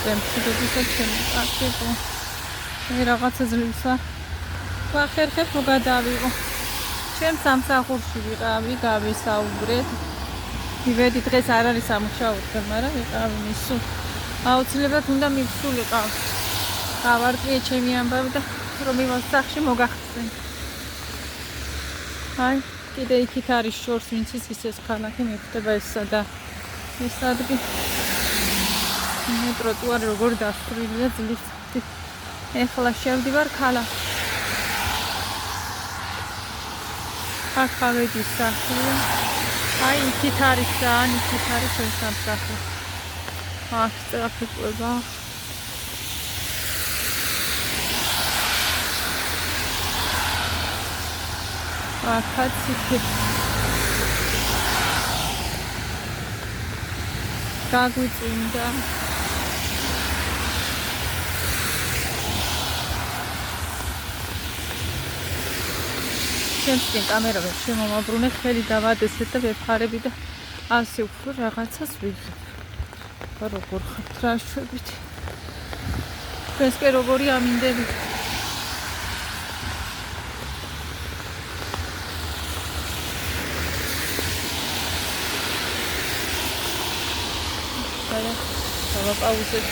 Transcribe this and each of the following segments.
Temψidobisat ჩემი კაცებო. მე რაღაცა ძლივს ვარ. ვახერხებ რომ გადავიღო. ჩემ სამსახურში ვიყავი, გავისაუბრეთ. მივედი დღეს არ არის სამუშაოთგან, მაგრამ ვიყავი მისულ. აუცილებლად უნდა მივსულიყავ. გავარტყიე ჩემი ამბავი და რომ მივალ სახში მოგახსენ. აი, კიდე იქით არის შორს, ვინც ის ქალაქი მიხვდება ესა და ეს ადგილი. ტროტუარი როგორ დასწრილია ძლივს. ეხლა შევდივარ ქალაქში. ახალედის სახლი. აი, იქით არის ძალიან, იქით არის ჩვენ სამსახური. აქ ტრაფიკება. აქაც იქით. გაგვიწმინდა. ჩემსკენ კამერა ვერ შემომაბრუნე, ხელი დავადესეთ და ვეფხარები და ასე უფრო რაღაცას ვიძებ. როგორ ხართ რა შვებით? თქვენსკენ როგორი ამინდები? დავაპაუზეთ.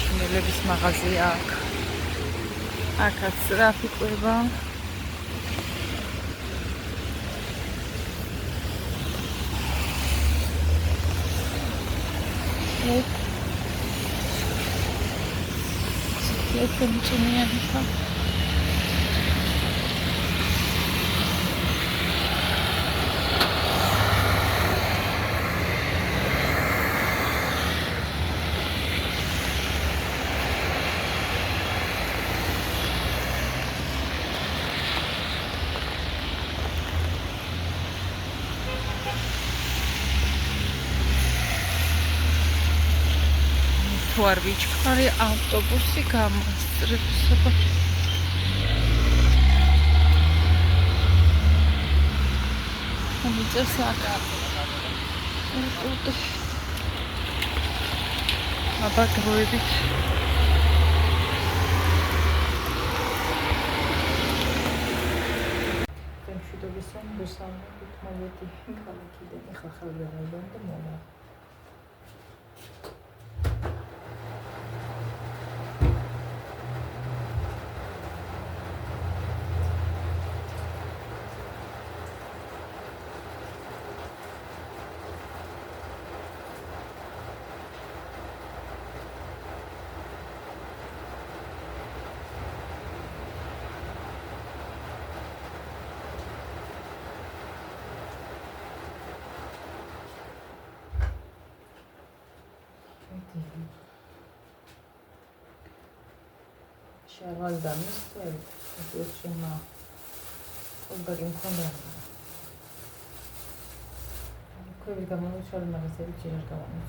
ჩინელების მაღაზია აქ. აქაც ტრაფიკება. Telefonu çınlayan tam. თუ არ ვიჩქარი ავტობუსი გამოსწრებს. ამიწევს აკა. აბა დროებით. Temψidobisat მოსამართლედ მოვედი ქალაქიდან, ეხლა ხალხი აღარ და მოვა. Şarval damis var. Yapıyorsunma. Onların konuları. Köy gamanı çalmalı seviciler gamanı.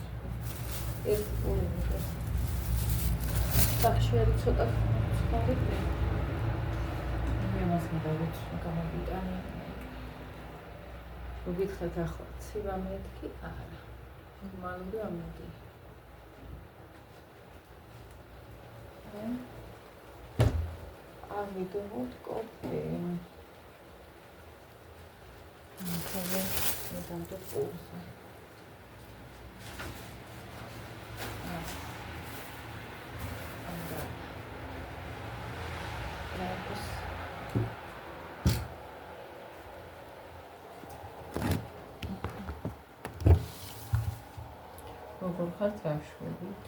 Bu. Takşveri çoda. Çıkardık mı? Bilmez mi David? Gaman bir tane. Bu bir hata xot. Sivamet ki ara. Malum amudi. Avvidovut kopie. Tabii, neden de olsa. Როგორ ხართ გაშვებით?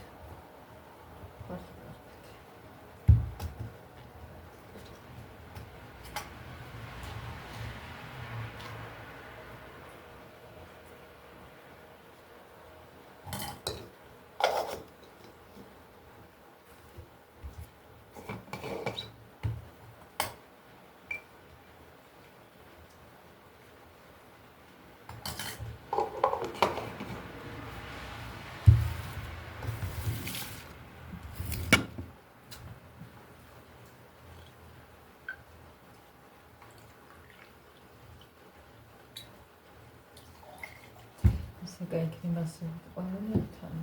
გაიქნება მასები ყოველი თან.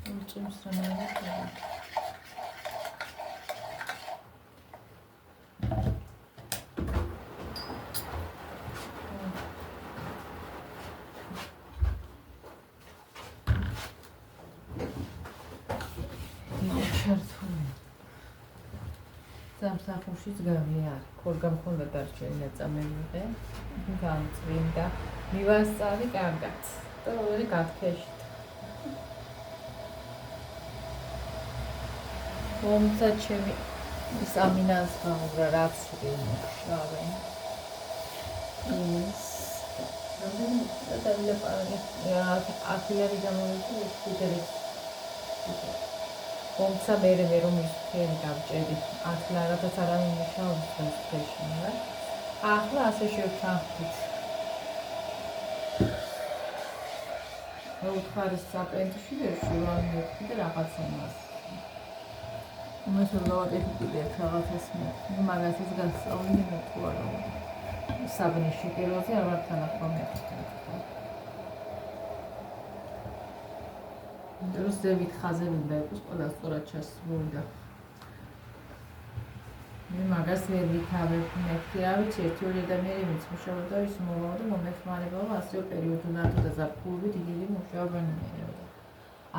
უწევს რამე. სამსახურშიც გავია, ქორგა მქონდა დარჩენი ნაწამები ვიყე. გამწვინდა, მივასწავლი კარგად. და ორი გაქეშით. თუმცა ჩემი ის ამინას გაუბრა რაც ვიმუშავე. ის აფილარი გამოვიდი ხუთერე. თუმცა მე რომ ის ფერი გავჭედი, აფილარადაც არ ამიმუშავე ეს ფეშინია. ახლა ასე შევთანხმდით. უთხარის საპრენტში რომ მეთქი და რაღაცა მას. უმეტეს ლავატეფიკი რაღაცას მე მაგასაც გასწავლი მე თუ არა. საბნის შეკეროზე არ ვარ თანახმა მეთქი. დროს ზევით ხაზები და იყოს ყველა სწორად ჩასრულდა. მე მაგას ვერ ვიქავებ მეთქი, რა ვიცი, ერთი-ორი ადამიანი მეც მუშაობდა, ის მოვა და მომეხმარებაო ასეო პერიოდულ და ზაფხულობით იგივე მუშაობენ მერეოდა.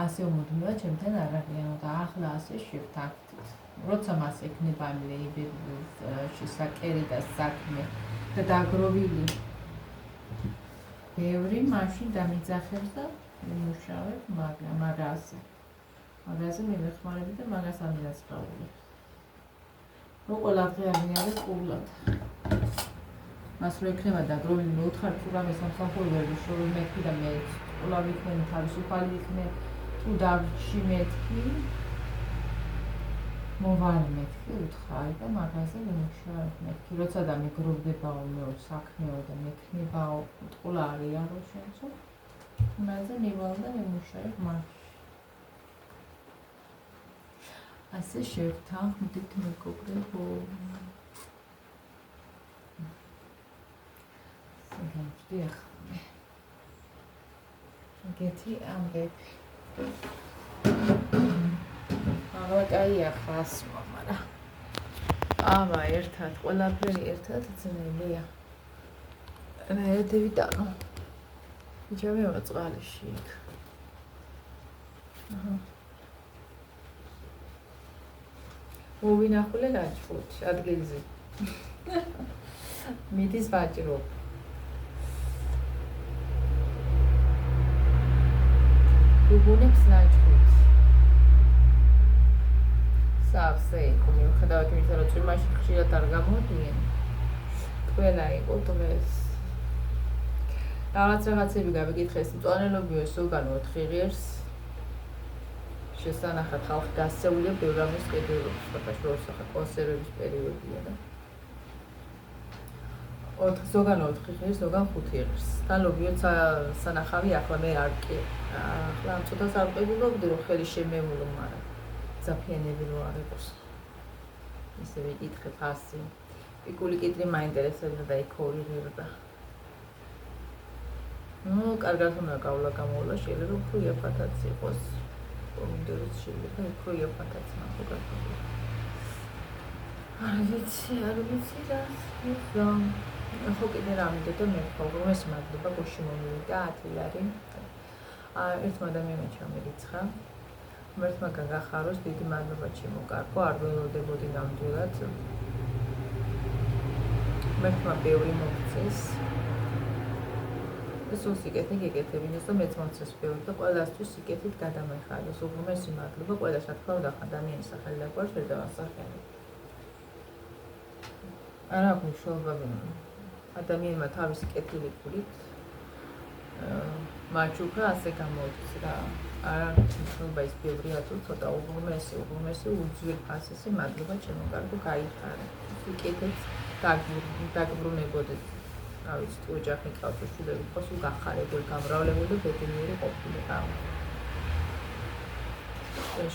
ასეო მუდმივად ჩემთან არ აღიანოდა, ახლა ასე შევთანხმდით. როცა მას ექნება ამ ლეიბლის შესაკერი და საქმე და დაგროვილი ბევრი მაშინ დამიძახებს და მუშავებ მაგაზე. მაგაზე მიმეხმარები და მაგას ამილას გავულებ. ყველა დღე აღიარებ ყულად. მას რო ექნება დაგროვილი მე უთხარ თუ რამე სამსახური ვერ ვიშოვე მეთქი და მე ყველა ვიქნები თავისუფალი ვიქნე თუ დავში მეთქი მოვალი მეთქი უთხარი და მაგაზე ვიმუშავებ მეთქი. როცა და მეგროვდებაო მე საქმეო და მექნებაო ყველა არიან რო შემცო მაგაზე მივალ და ვიმუშავებ მაგ ასე შევთანხმდით მეგობრებო. საგამჭდი ახლა. გეთი ამბები. აღა კაია ხასმა, მაგრამ აბა ერთად, ყველაფერი ერთად ძნელია. ერთივიტანო. იჯავეო წყალში იქ. აჰა. მოვინახულე გაჭრუთი ადგილზე. მიდის ვაჭრობ. გუგუნებს ლაჭრუთი. სავსე იყო მიუხედავად იმისა, რომ წვიმაში ხშირად არ გამოდიან. ყველა იყო დღეს. რაღაცები გავიკითხეს, მწვანელობიო ზოგან 4 ღირს. შესანახად ხალხი გასწეულია ბევრ რამეს კედელობს, სხვადასხვა კონსერვების პერიოდია და ზოგან 4 ღირს, ზოგან 5 ღირს. და ლობიო სანახავი ახლა მე არ კი. ახლა ამ წუთას არ ვყიდულობდი, რომ ხელი შემეულო, მაგრამ ზაფიანები რო არ იყოს. ისე ვიკითხე ფასი. პიკული კიტრი მაინტერესებდა და იქ 2 ღირდა. ნუ კარგად უნდა გავლა გამოვლა, შეიძლება უფრო იაფათაც იყოს. კომენტებს შეიძლება უფრო იაფათაც მაგათ. არ ვიცი რა. ხო კიდე რამე და მე ხოლმე ეს მადლობა გოში მომივიდა 10 ლარი. ერთმა ადამიანმა ჩამერიცხა. მერთმა გაგახაროს დიდი მადლობა ჩემო კარგო, არ ველოდებოდი ნამდვილად. მერთმა ბევრი მოგწეს. ეს სიკეთე გეკეთებინეს და მეც მომწეს ბევრი და ყველასთვის სიკეთით გადამეხარეს. უღრმესი მადლობა ყველას, რა თქმა უნდა, ადამიანის სახელი დაგვარს ვერ დავასახელებ. არა აქვს მნიშვნელობა ადამიანმა თავისი კეთილი ფულით მაჩუქა ასე გამოდის რა. არ აქვს მნიშვნელობა ის ბევრია თუ ცოტა უღრმესი უძვირფასესი მადლობა ჩემო კარგო გაიხარე. სიკეთით დაგბრუნებოდეს. რა ვიცი, თუ ოჯახი ყავთ, შვილები ყავს, უგახარებულ, გამრავლებული და ბედნიერი ყოფილიყო.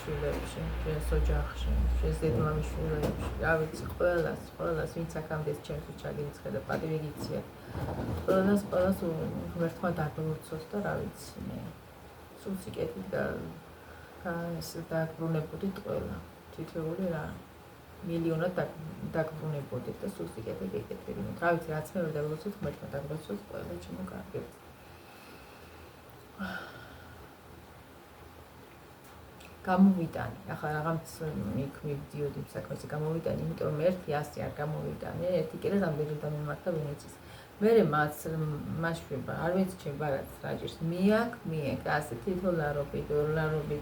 შვილებში, შენს ოჯახში, შენს დედმამიშვილებში, რა ვიცი, ყველას, ვინც აქამდე ჩემთვის ჩაგირიცხა და პატივი გიცია. ყველას ღმერთმა დაგლოცოს და რა ვიცი მე. სულ სიკეთით დააბრუნებოდით ყველა თითოეული რა მილიონად დააბრუნებოდით და სულ სიკეთით ეკეთებინეთ. რა ვიცი, რაც მე ვერ დავიცოთ ღმერთმა დაგვროცოთ ყველა ჩემო კარგად. გამოვიტანი. ახლა რაღაც იქ მივდიოდი საქმეზე გამოვიტანი, იმიტომ რომ 100 არ გამოვიტანე, ერთი კიდე რამდენი დამემართა ვენეციის. მე მაშვება, არ ვიცი ჩემ ბარათს რა ჭირს. მიაკ, ასე $1 $2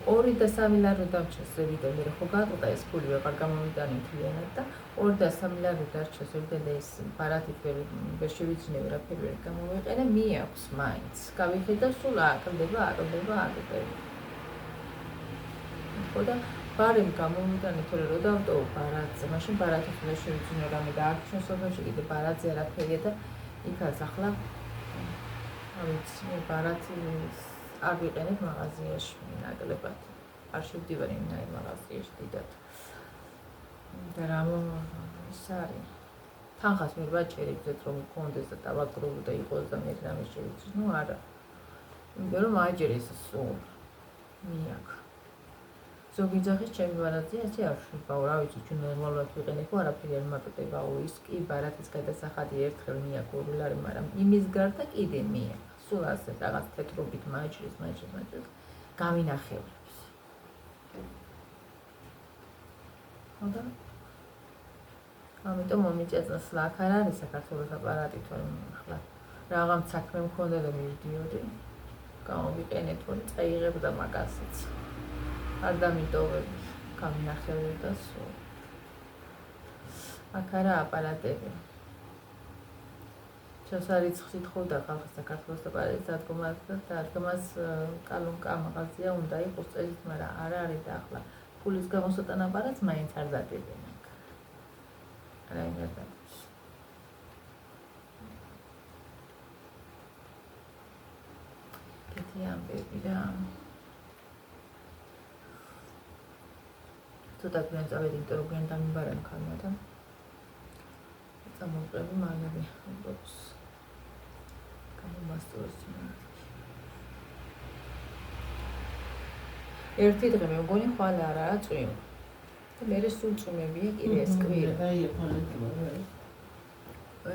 2 და 3 ლარი დავჭერს ზევიდან მე ხო გაყდა ეს ფული ვეღარ გამოვიტანე მთლიანად და 2 და 3 ლარი დარჩა ზევიდან და ეს ბარათი ვერ შევიძინე ვერაფერი ვერ გამოვიყენე, მიაქვს მაინც. გავიხედა სულ აკლდება. ხო და ბარემ გამოვიტანე თორე რო დავტოვო ბარათზე, მაშინ ბარათი ხდება შევიძინე რამე და აქ ჩვენ სოფელში კიდე ბარათზე არაფერია და იქაც ახლა არ ვიცი ბარათი არ ვიყენებ მაღაზიაში ნაკლებად. არ შევდივარ იმნაირ მაღაზიაში დიდად. და რა ის არის. თანხას ვერ ვაჭერი გზეთ რომ მქონდეს და დავაგროვო და იყოს და მე რამე შევიძინო. ნუ არა. იმიტომ რომ აჯერეს სულ. მიაკ. ზოგი ძახის ჩემი ბარათია, ესე არ შევბაო, რა ვიცი, ჩვენ ნორმალურად ვიყენებ, არაფერი არ მაკეტებაო, ის კი ბარათის გადასახადი ერთხელ მიაკ 2 ლარი, მაგრამ იმის გარდა კიდე მიაკ. სულ ასე რაღაც თეთრობით მაჯრის გამინახევრებს. ხოდა? ამიტომ მომიჭეწა სლაქ არ არის საქართველოს აპარატი, თორემ ახლა რაღაც საქმე მქონდა და მივდიოდი. გამოვიყენე თორე წაიღებ და მაგასაც. არ დამიტოვებ გამინახევრებ და სულ. აქ არა აპარატები. შესარიცხით ხოვდა ხალხი საქართველოს აპარატის დადგომას კალონკა მაღაზია უნდა იყოს წელით, მაგრამ არ არის და ახლა ფულის გამოსატან აპარატს მაინც არ დადებენ აქ. არა იმ გადაქვს. კეთი ამბები რა. ცოტა გვიან წავედი, იმიტომ რომ გვიან დამიბარემ ხალმა და წამოვყევი მალევე ოპს. გამომასწორეს იმით. ერთი დღე მე მგონი ხვალ არაა წვიმა. და მე სულ წვიმებია კიდე ეს კვირა.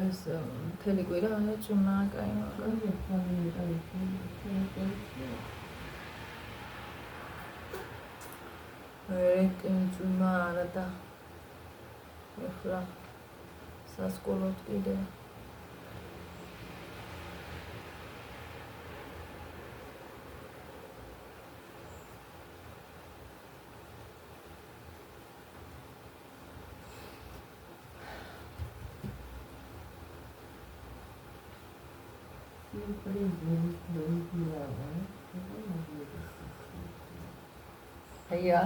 ეს მთელი კვირა წვიმა, კაი წვიმა არა და ეხლა სასკოლოდ კიდე Aya.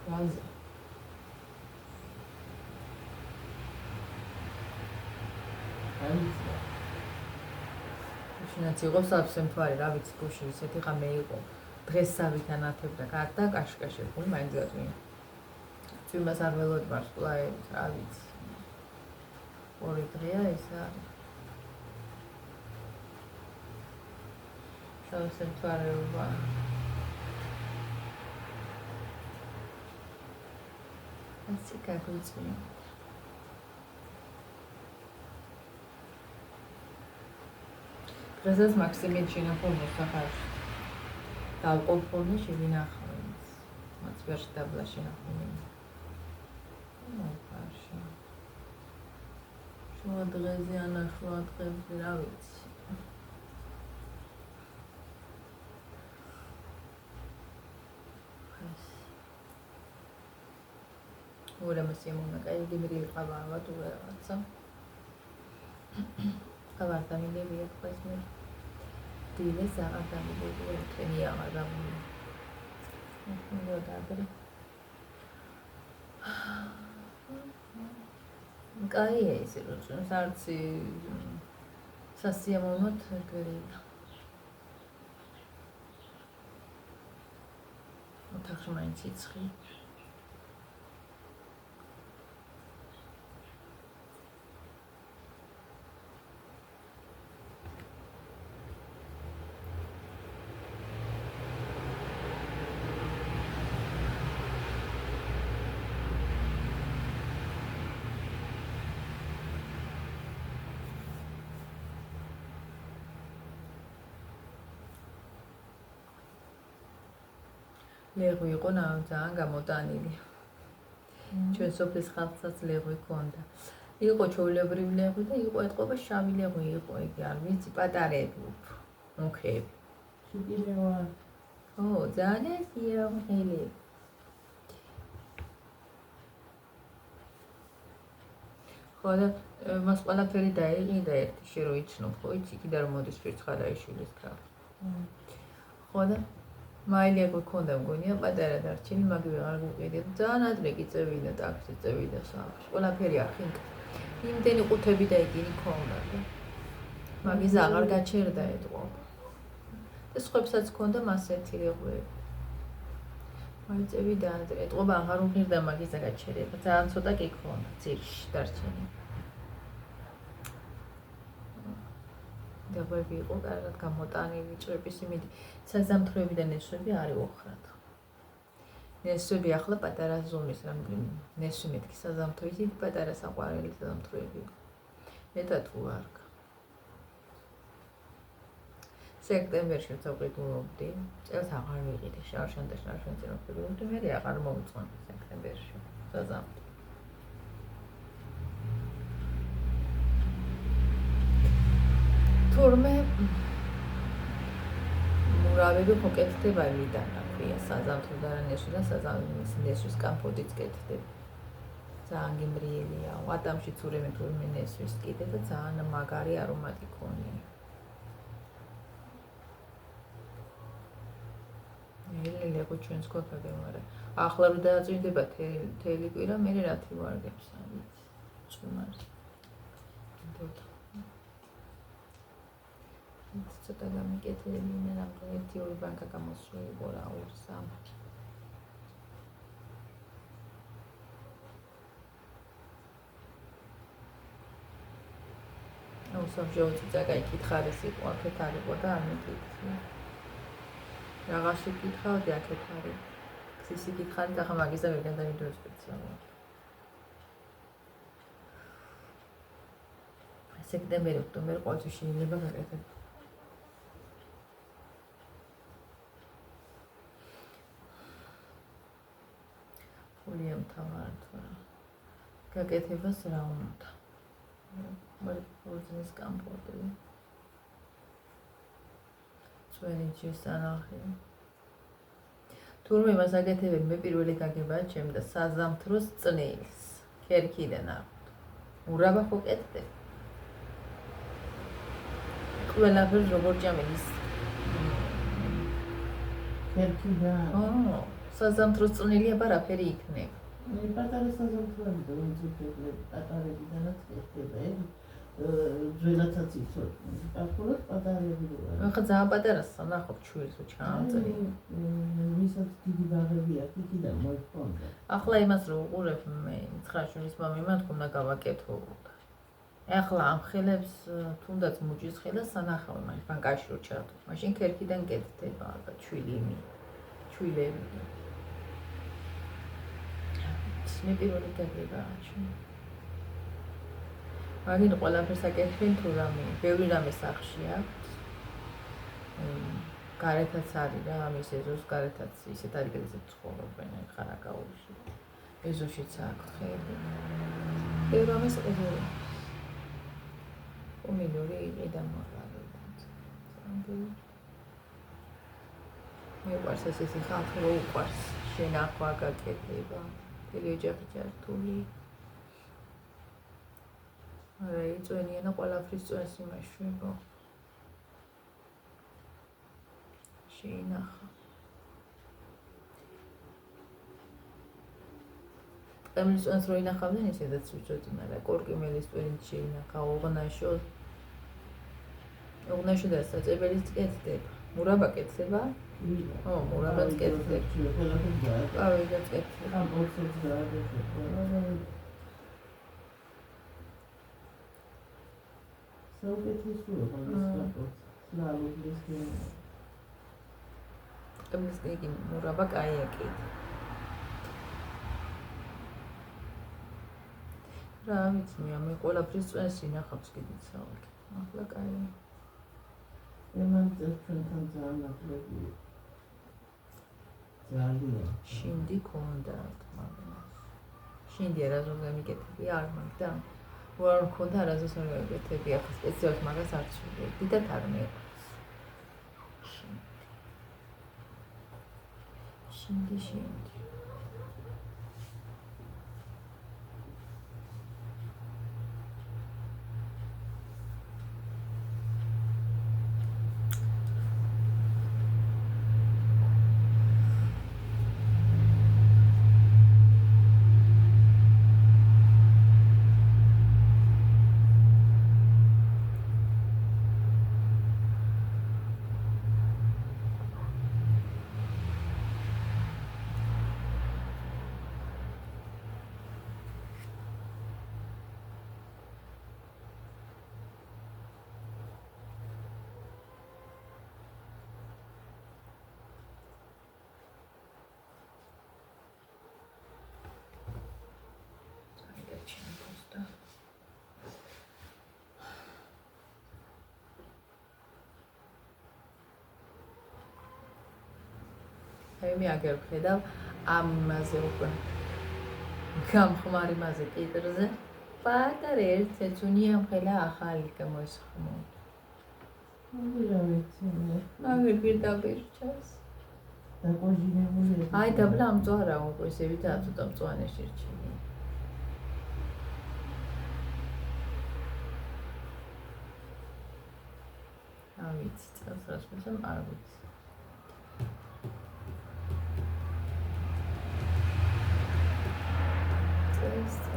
Raza. შენაც იყო საბსემფარი, რა ვიცი, გუში ისეთი ღამე იყო. დღეს სავითან ათებდა გარდა კაშკაშებული მაინც გაწვინა. წვიმას არ ველოდმარ სკოლაერით, რა ვიცი. ორი დღეა ეს არის. საბსემფარეობა. ასე გაგვიწვია. დღესაც მაქსიმენ შენახულ მოსახარში. დავყოფონი შევინახავ. მათ ვერ დაბლა შენახული. მოკარში. შუა დღეზე ანა შუა დღეზე რა ვიცი. ურა მოსიამონა კაი დიმრი ყავავა თუ რაღაცა. ყავარდა მინდები ეს მე. დილე საათი ამბობდი თქვენი აღარ ნუ დააბრი. კაი ეს რო სარცი სასიამოვნოთ გერია. ოთახში მაინც იცხი. ლეღვი იყო ძალიან გამოტანილი. ჩვენ სოფლის ხალხსაც ლეღვი ჰქონდა. იყო ჩვეულებრივი ლეღვი და იყო ეთყობა შავი ლეღვი იყო, იგი არ ვიცი, პატარები უფრო, მუქები. შეკილევა. ო, ძალიან ღია მღელი. ხო და მას ყველაფერი დაიყიდა ერთი შე რო იცნობ, ხო იცი, კიდე რომ მოდის ფირცხალაიშვილის ქალი. ხო და მაილეგო ქონდა მგონია პატარა დარჩენი, მაგ ვეღარ გუყიდე. ძალიან ადრე კი წევიდა ტაქსი, წევიდა სახლში. ყველაფერი ახინკა. იმდენი ყუთები და იგინი ქონდა და მაგის აღარ გაჩერდა ეთყობა. და სხვებსაც ქონდა მასეთი ლეღვები. მოიწევიდა ადრე, ეთყობა აღარ უღირდა მაგის გაჩერება. ძალიან ცოტა კი ქონდა ძირში დარჩენი. დაბები იყო კარგად გამოტანილი ჭრების იმედი. საზამთროები და ნესვები არ იოხრათ. ნესვები ახლა პატარა ზომის რამდენი ნესვი მეთქი საზამთრო ისეთი პატარა საყვარელი საზამთროები. მეტად თუ არ გა. სექტემბერში წავყიდულობდი, წელს აღარ ვიყიდე შარშან და შარშან წავყიდულობდი, მე აღარ მოვიწყონდი სექტემბერში საზამთრო. თურმე მურავები მოკეთდება მიდან, აქვია საზამთრო და ნესვი და საზამთრის ნესვის კამპოტიც კეთდება. ძალიან გემრიელია, ვატამში თურმე ნესვის კიდე და ძალიან მაგარი არომატი ქონია. ლეღო ჩვენს გვაქვს, მაგრამ ახლა რომ დააწვინდება თელი კვირა, მე რათი ვარგებს, არ ვიცი. წვიმარს. ცოტა გამიკეთებინა, რამე ერთი ორი ბანკა გამოსვლიყო რა, 2-3. აუ სამჯეროდ წაკითხარეს იყო, აქეთ არ იყო და არ მეკითხა. რაღაცი კითხავდი აქეთ არის. ქსისი კითხარი და ხა მაგისა ვერ გადავიდო სპეციალურად. სექტემბერი, ოქტომბერი ყოველთვის შეიძლება გაკეთება. ფულია მთავართ რა. გაკეთებას რა უნდა. მოძნის კამპოტი. წვენი ჯესანახი. თურმე მას აკეთებენ მე პირველი გაგებაა ჩემ და საზამთროს წნილს. ქერქიდან აღვთ. ურაბა ხო კეთდება. ყველაფერს როგორ ჭამენის. ქერქიდან. საზამთროს წნილი აბარაფერი იქნება. მე პატარა საზამთროები და ვინცუთები პატარებიდანაც კეთდება. ძველაცაც იცოდ. აკურატ პატარები როა. ახლა ძალიან პატარასა ნახობ ჩვილს ჩაამწრი. ვისაც დიდი ბაღები აქვს, იქიდან მოიყვანდა. ახლა იმას რო უყურებ მე 9 შვილის მამიმა თქმა გავაკეთო. ახლა ამ ხელებს თუნდაც მუჭის ხელა სანახავ მაგ ბანკაში რო ჩავდო. მაშინ ქერქიდან კეთდება ალბათ ჩვილიმი. ჩვილები. მე პირველი გაგებაა ჩვენ. მაგინ ყველაფერს აკეთებენ თუ რამე, ბევრი რამე სახში აქვს. გარეთაც არის რა, ამის ეზოს გარეთაც ისეთ ადგილზე ცხოვრობენ ხარაკაულში. ეზოშიც აქვს ხეები. ბევრი რამეს ეზოა. ომინორი იყიდა მაგალითად. მე ვარს ესეთი ხალხი რო უყვარს შენახვა გაკეთება. ოჯახი ჯართული. არა, იწვენიან და ყველაფრის წვენს იმაშვება. შეინახა. ყემლის წვენს რო ინახავდნენ ისედაც ვიწოდი, მაგრამ კორკიმელის წვენით შეინახა, ოღონაშო და საწებელიც კეთდება. მურაბა კეთდება? მურაბაც კეთდება. ყავიდაც კეთდება. კამპოტიც გააკეთება. საუკეთესოა მაგის ლალუგის გენა. ყემლის იგი მურაბა კაია კეთდება. რა ვიცი მე ყველაფრის წვენს ინახავს კიდე საუბრ. ახლა კაია. ემან წელს ჩვენთან ძალიან ახლობია. შინდი ქონდა მაგრამ შინდი არაზოზე მიკეთები არ მაგდა უარ მქონდა არაზოს არ მიკეთები ახლა სპეციალურად მაგას არ ცვლი დიდად არ მეყვარს შინდი მე აგერ ვხედავ ამაზე უკვე გამხმარი მასე ტიტრზე პატარა ერთ წუნია მხელა ახალი გამოსხმო მაგერ პირდაპირჩას აი დაბლა ამწვარა უკვე ესე ვიდა ცოტა მწვანე შერჩენი ავიც წელს რას ვეცემ არ ვიცი ეს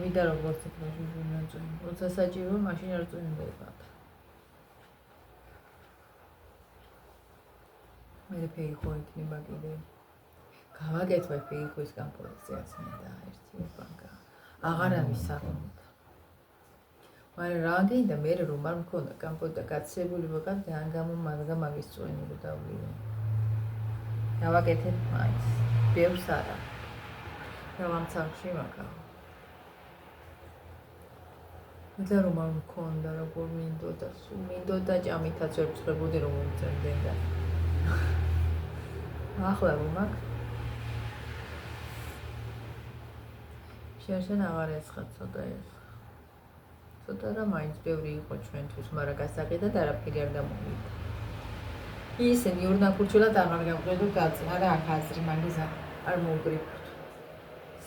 ვიდა როგორც იქნება ჟურნალში. როცა საჭირო მაშინ არ წვიმდება. მე ფეიქო იქნება კიდე. გავაკეთე ფეიქოს კომპოზიციას მე და ერთი ბანკა. აღარ არის საკუთარ. მაგრამ რა გინდა მე რომ არ მქონდა კომპოზიცია გაცებული ვიყავ და ან მაგის წვენილი დავლიო. გავაკეთე მაინც. ბევრს არა. დავამცახში მაგა. და რომ არ მქონდა როგორ მინდოდა სულ მინდოდა ჭამითაც ვერ ვწებოდი რომ მომწევდნენ და ახლა რომ მაგ შეიძლება აღარ ეცხა ცოტა რა მაინც ბევრი იყო ჩვენთვის მაგრამ გასაყიდად არაფერი არ გამოვიდა ისინი ორ ნაკურჩულად აღარ გავყიდო კაცი არა აქ აზრი მაგის არ მოუგრიფოთ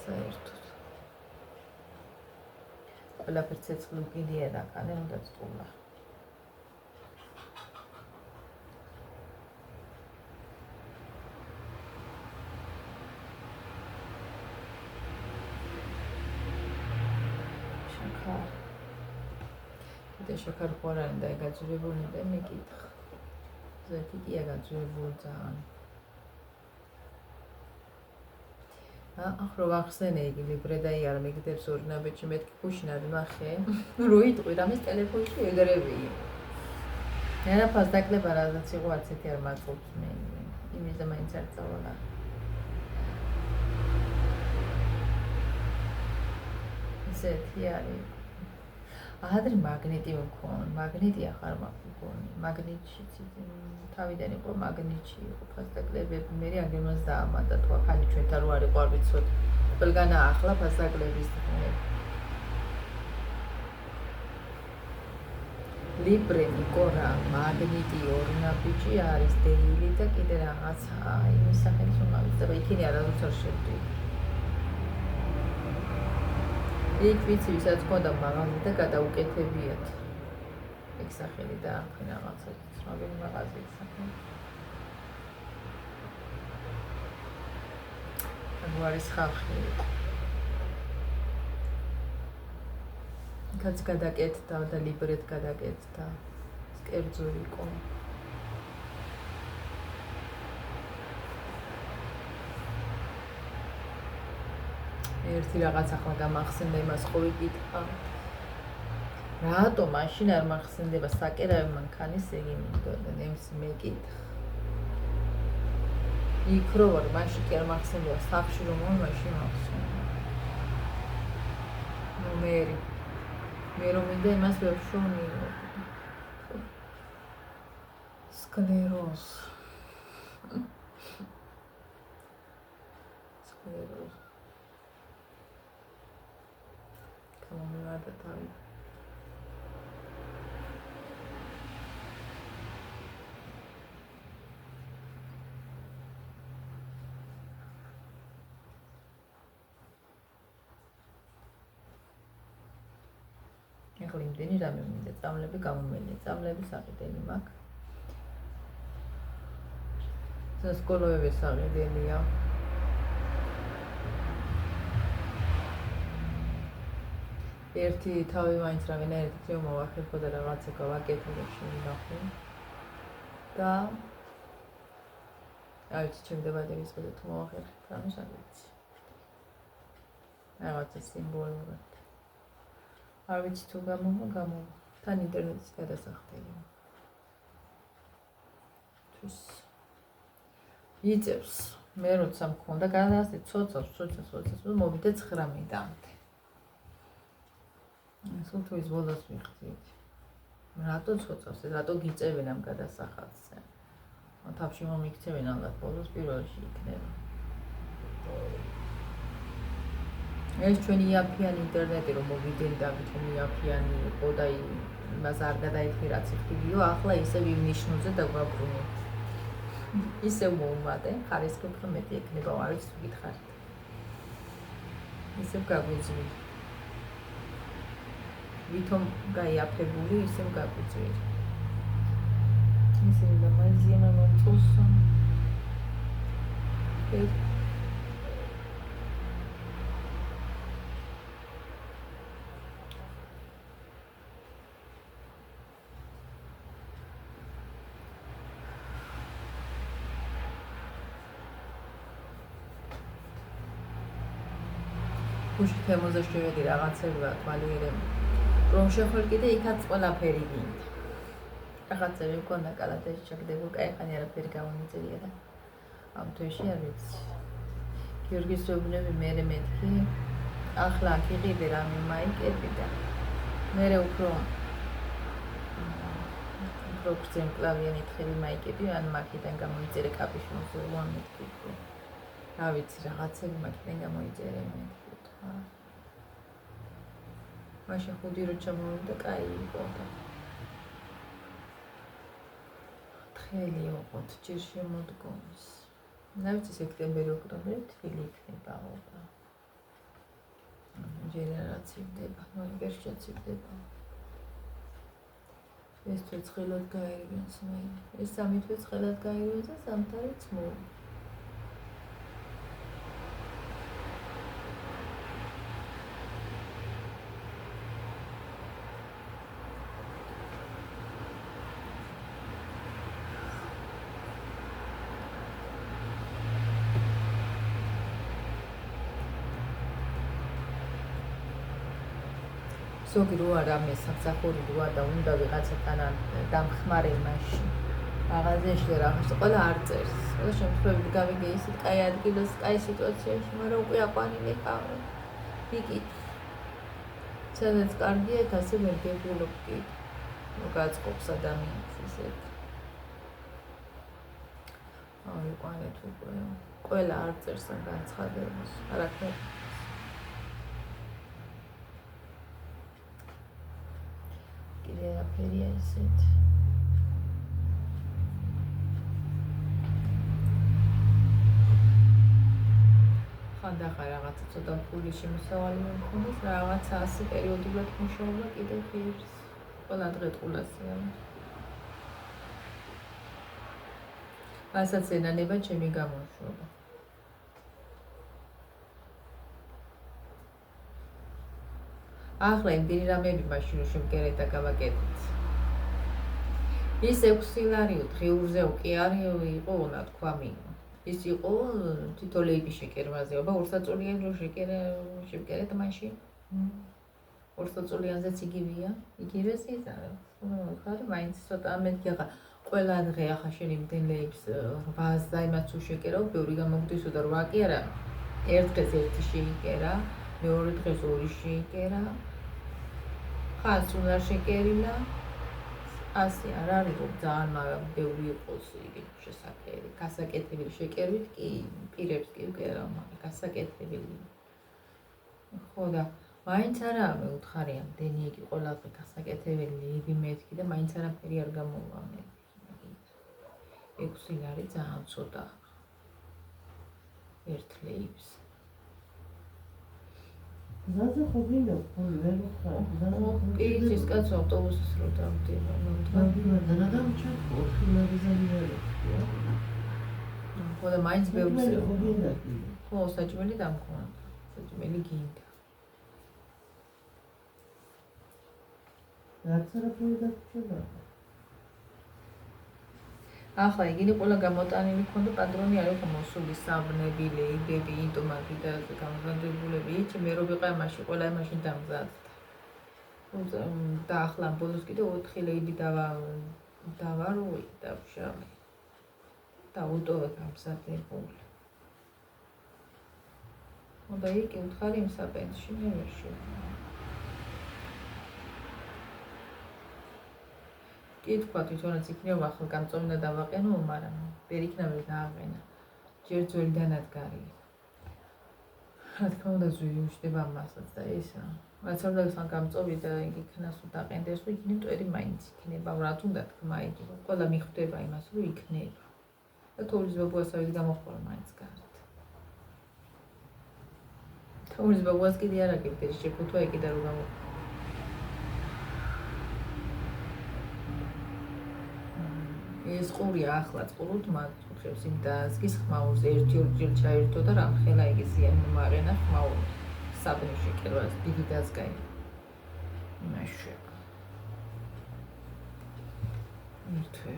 საერთოდ ყველაფერს ცეცხლი კიდია და კანე უნდა წტულა. შაქარ. და შაქარ ხوارანი და გაწურებული და მეკითხა. ზეთი კია გაწურებული ძალიან. ახლა ვახსენე იგი ლიბრედა იარ მიგდებს ორი ნაბეჭი მეთქი ქუშინად ნახე როიტყვი რამის ტელეფონში ეგრევია რა ფას დაკლება რაღაც იყო არცეთი არ მაწყობს მე იმის და მაინც არ წავალა ესეთი არის ადრე მაგნიტი მქონდა მაგნიტი ახარ მაქონი მაგნიტში თავიდან იყო მაგნიტში იყო ფასდაკლებები მე აგემას დაამატა თუ ახალი ჩვენთან რო არის ყარ ვიცოთ ყველგან ახლა ფასდაკლების ლიბრე მიკორა მაგნიტი ორი ნაბიჯი არის დეილი და კიდე რაღაცა იმის სახელის უნდა ვიცი იქნი არასდროს არ შევდი იქ ვიცი ვისაც ხონდა მაღაზია და გადაუკეთებიათ ეგ სახელი და ახლა რაღაცა ცნობილი მაღაზიის სახელი აგ არის ხალხი კაც გადაკეთდა და ლიბრეთ გადაკეთდა კერძო იყო ერთი რაღაც ახლა გამახსენდა იმას ხო ვიკითხა. რატომ მაშინ არ მახსენდება საკერავი მანქანის იგი მინდოდა ნემსი მეკითხა. იქ რო ვარ მაშინ კი არ მახსენდება სახში რომ ვარ მაშინ მახსენდება. ნუ მე რომ მინდა იმას ვერ შოვნიო. სკლეროზ. გამომივარდა თავი. ეხლა იმდენი რამე მინდა წამლები გამომენია, წამლები საყიდელი მაქვს. სასკოლოები საყიდელია. ერთი თავი მაინც რაღაცნაირად იქნება მოვახერხო და რაღაცა გავაკეთო და შევინახო. და არ ვიცი ჩემ დაბადების დღეზე თუ მოვახერხებ რამეს არ ვიცი. რაღაცა სიმბოლურად. არ ვიცი თუ გამოვა, თან ინტერნეტის გადასახდელი. თვის იწევს. მე როცა მქონდა გადასახდელი ცოცავს, მოვიდა 9 დამთე. სულ თუ ის ბოლოს ვიხდით. რატო ცოცავს, რატო გიწევენ ამ გადასახადზე? თავში მომიქცევენ ალბათ ბოლოს პირველში იქნება. ეს ჩვენი იაფიანი ინტერნეტი რომ მოვიდნენ და ვითომ იაფიანი იყო და იმას არ გადაიხდი რაც იხდიო, ახლა ისევ იმნიშნულზე დაგვაბრუნე. ისევ მოუმატე, ხარისხი უფრო მეტი ექნება, არ ვიცი თუ გითხარით. ისევ გაგვიძვი. ვითომ გაიაფებული, ისევ გაგვიძვი. ისევ და მაზიანა მომწონსა. გუშინ თემოზე შევედი რაღაცები ვაკვალიერებ. რომ შეხვედრ კიდე იქაც ყველაფერი გინდა. რაღაცები მქონდა კალათაში ჩაგდებულ, კაი არაფერი გამომიწერია და ამ თვეში არ ვიცი. გიორგის ვებნები მერე მეთქი. ახლა გიყიდე რამე მაიკები და მერე უფრო გრძენ კლავიანით ხელი მაიკები, ან მაქედან გამოიწერე კაპის მოსულო ამ მეთქი. რა ვიცი, რაღაცები მაქედან გამოიწერე მეთქი. მაშინ ხუდი რო ჩამოვიდა, კაი იყო და თხელი ოღონდ ჯერ შემოდგომს. რა ვიცი, სექტემბერი, ოქტომბერი თბილი იქნება ობა. ჟენერაცივდება, ნოემბერში ცივდება. ეს თვე ცხელად გაერევენს მე. ეს 3 თვე ცხელად გაერევენს და ზამთარიც მოვა. ზოგი რო არა მე სამსახური როა და უნდა ვიღაცათან დამხმარე მაშინ. მაღაზიაში რაღაც ყველა არ წერს. ყველა შემთხვევით გავიგე ისეთ კაი ადგილას, კაი სიტუაციაში, მაგრამ უკვე აყვანილი ხარ. ვიკით. სადაც კარგია, ასე ვერ გეგულობ კი. გაწყობს ადამიანს ისეთ. აიყვანეთ უკვე. ყველა არ წერს ამ განცხადებას. არაფერ. Perия ისეთ. ხანდახან რაღაცა ცოტა ფული შემოსავალი მქონდეს, რაღაცა ასე პერიოდულად მუშაობა კიდევ ღირს. ყველა დღე ტყულასია. რასაც ენანება ჩემი გამოშვება. ახლა იმდენი რამეები მაშინ შემგერეთ და გავაკეთეთ. ის 6 ლარი დღეურზე კი არის იყო უნდა თქვა მინო. ის იყო თითო ლეიბი შეკერმაზე, აბა 2 საწოლიანი რო შეკერეთ მაშინ. 2 საწოლიანზეც იგივეა, იგივეს იზარა. ხარ მაინც ცოტა მეთქი ახლა ყველა დღე ახლა შენ იმდენ ლეიბს 800 და იმას თუ შეკერავ, ბევრი გამოგვდისო და 8 კი არა. ერთ დღეს ერთი შეიკერა, მეორე დღეს ორი შეიკერა. ხანს უნდა შეკერილა. ასე არ არის რომ ძალიან ბევრი იყოს იგი შესაძლებელი. გასაკეთებელი შეკერვით კი პირებს კი ვკერავ, მაგრამ გასაკეთებელი. ხო და მაინც არაა მეუთხარია, მდენი იგი ყველაფერი გასაკეთებელი ლეიბი მეთქი და მაინც არაფერი არ გამოვა მე. 6 არის ძალიან ცოტა. ერთ ლეიბს. ზაზე ხო გინდა ვერ ხარ ის კაცო ავტობუსის რო დავდიო და ჩაკო ხილაგიზანია ხო და მაინც ბევრს ხო გინდა ხო საჭმელი დამქონდა საჭმელი გინდა რაც არაფერი დაგჭირდა ახლა იგივე ყველა გამოტანილი ქონდა პატრონი არის მოსული საბრნები, ლეიბები, ინტომატი და გამოგონებულები. იცი მე რო ვიყავ მაშინ ყველა მაშინ დამზადდა. და ახლა ბოლოს კიდე 4 ლეიბი დავარო და ვშავი. და უტოვე გამზადებული. უნდა იგი უთხარი იმ საპენსში მე ვერ შევიდა. კი თქვა თვითონაც იქნება ახლა გამწოვნა დავაყენო, მაგრამ ვერ იქნება დააყენა. ჯერ ძველიდანაც გარია. რა თქმა უნდა ზვირი უჩნდება მასაც და ესა. რაც არ დაგესან გამწოვი და იგი იქნას თუ დაყენდეს, თუ იქნებ ტვერი მაინც იქნება, რა თუნდა თქმა იგი. ყველა მიხვდება იმას, რომ იქნება. და თოვლის ბაბუასავით გამოხვალ მაინც გარეთ. თოვლის ბაბუას კიდე არ აკეთებს, შეფუთვა ეკიდა რომ გამო ეს ყურია ახლაც ყურთ მათ ხებს იმ დასგის ხმაურზე 1-2 ჯერ ჩაერთო და რამ ხელა იგი ზიანი მომარენა ხმაური საბნი შეკერვას დიდი დასგაი მაშე მირთვე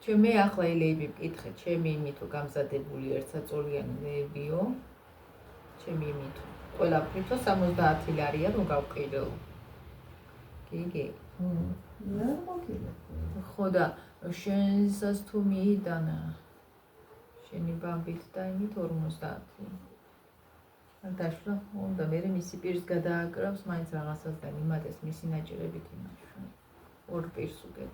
ჩემი ახლა ლეიბი მკითხე ჩემი იმითო გამზადებული ერთსაწოლიანი ლეიბიო ჩემი იმითო ყველაფრით 70 ლარია რომ გავყიდო. გიგი. რა მოგილა? ხო და შენსაც თუ მიიდანა შენი ბამბით და იმით 50. არ დაშლა უნდა მე მისი პირს გადააკრავს მაინც რაღაცას და იმადეს მისი ნაჭირებით იმაშვა. ორ პირს უკეთ.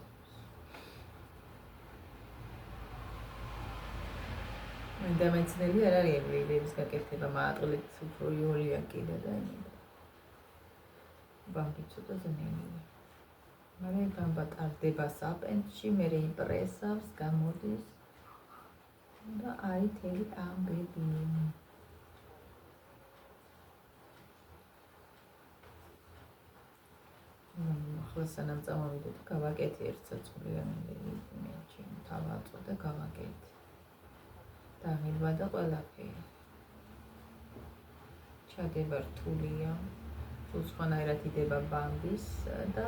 და მეცნები არ არის ლეიბების გაკეთება მაატყლით უფრო იოლია კიდე და იმედა. ბამბი ცოტა ზნელია. მაგრამ ბამბა ტარდება საპენსში, მე იმპრესავს, გამოდის და აი თელი ამბები. ახლა სანამ წამოვიდე და გავაკეთე ერთსაწოლიანი ლეიბი მე ჩემ თავაწო და გავაკეთე. დაღილვა და ყველაფერი. ჩადება რთულია. უცხოანაირად იდება ბამბის და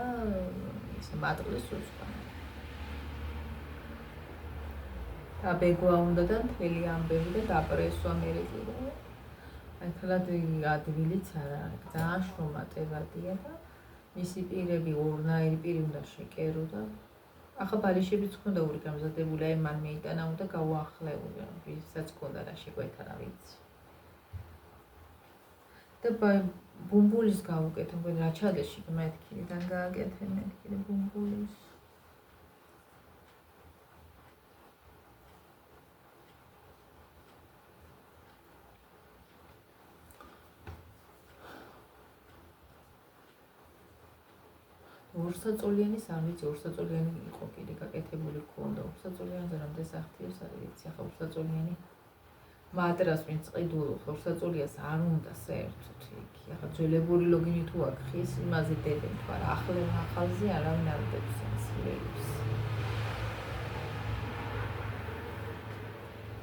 ისე მატყლის უცხოანაირად. დაბეგვა უნდა და მთელი ამბები და დაპრესვა მერეწირო. აი თლად ადვილიც არ არის. ძალიან შრომატებადია და მისი პირები ორნაირი პირი უნდა შეკერო და ახლა ბალიშებიც ქონდა ორი გამზადებული, აი მან მეიტანა უნდა გავაახლეულო, ვისაც ქონდა რა შეგვეთა რა ვიცი. და ბუმბულის გავუკეთე, მგონი რა ჩადეში მეთქილიდან გააკეთე მეთქილი ბუმბულის. ორსაწოლიანის არ ვიცი, ორსაწოლიანი იყო კიდე გაკეთებული ქონდა. ორსაწოლიანზე რამდენს ახთიოს არ ვიცი, ახლა ორსაწოლიანი მატრას ვინც ყიდულობს, ორსაწოლიას არ უნდა საერთოდ იქ. ახლა ძველებული ლოგინი თუ აქ ხის, იმაზე დებენ თუ არა, ახალზე არავინ არ უდებს ეს ლეიბს.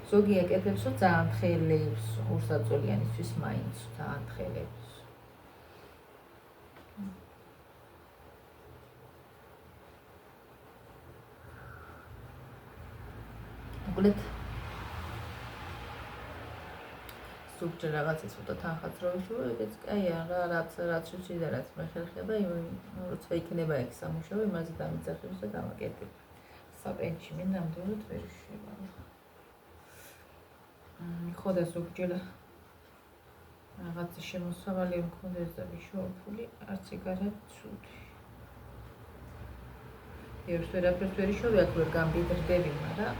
ზოგი აკეთებს, რომ ძალიან თხელ ლეიბს ორსაწოლიანისთვის მაინც ძალიან თხელებს. მოკლედ სუბჯერ რაღაცის უტა თანხაც რო ვიშოვე, ეგეც კაია რა, რაც შეიძლება რაც მეხერხება, როცა იქნება ეგ სამუშაო, იმაზე დამიძახებს და გამაკეთებ. საპენჩი მე ნამდვილად ვერ შევა. ხოდა სუბჯერ რაღაც შემოსავალი მქონდეს და ვიშოვებული, არც ეგ არა ცუდი. ერთ ვერაფერს ვერ იშოვე, აქ ვერ გამბიდრდები, მაგრამ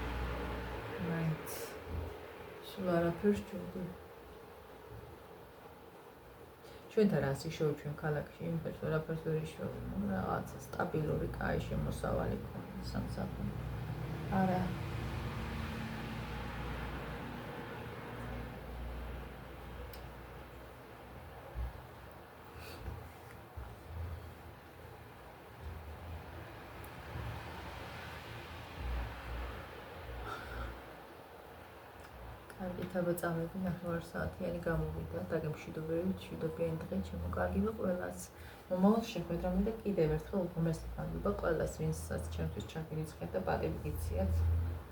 მაინც სულ არაფერს ჯობდი. ჩვენთან რას იშოვე ჩვენ ქალაქში, იმას ვერაფერს ვერ იშოვე, რაღაცა სტაბილური კაი შემოსავალი ქონდა სამსახური. არა. თაბაწამები 9 საათიანი გამოვიდა და გემშვიდობიანი დღე ჩემო კარგიო ყველას. მომავალ შეხვედრამდე და კიდევ ერთხელ უღმესი მადლობა ყველას, ვინცაც ჩემთვის ჩაგირიცხეთ და პატივი გიციათ.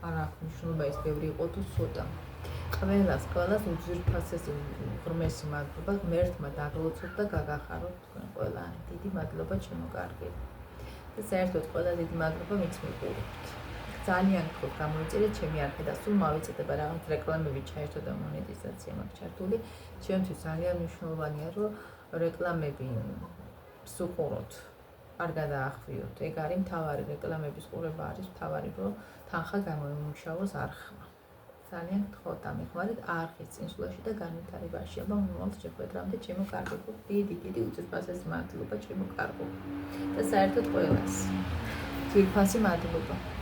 არ აქვს მნიშვნელობა ის ბევრი იყო თუ ცოტა. ყველას უძვირფასესი უღმესი მადლობა ღმერთმა დაგლოცოთ და გაგახაროთ თქვენ ყველანი. დიდი მადლობა ჩემო კარგიო. და საერთოდ ყველა დიდი მადლობა მით მიყურებთ. ძალიან გქონდ გამოიწერეთ ჩემი არხი და სულ მავიწედება რაღაც რეკლამები ჩაერთო და მონეტიზაცია მაქვს ჩართული. ჩემთვის ძალიან მნიშვნელოვანია რომ რეკლამები სუყუროთ, არ გადაახვიოთ. ეგ არის მთავარი რეკლამების ყურება არის მთავარი რომ თანხა გამოიმუშავოს არხმა. ძალიან გთხოვთ ამეხმარეთ არხის წინსვლაში და განვითარებაში. აბა მომავალ შეხვედრამდე ჩემო კარგო. დიდი უძვირფასესი მადლობა ჩემო კარგო. და საერთოდ ყველას. ძვირფასი მადლობა.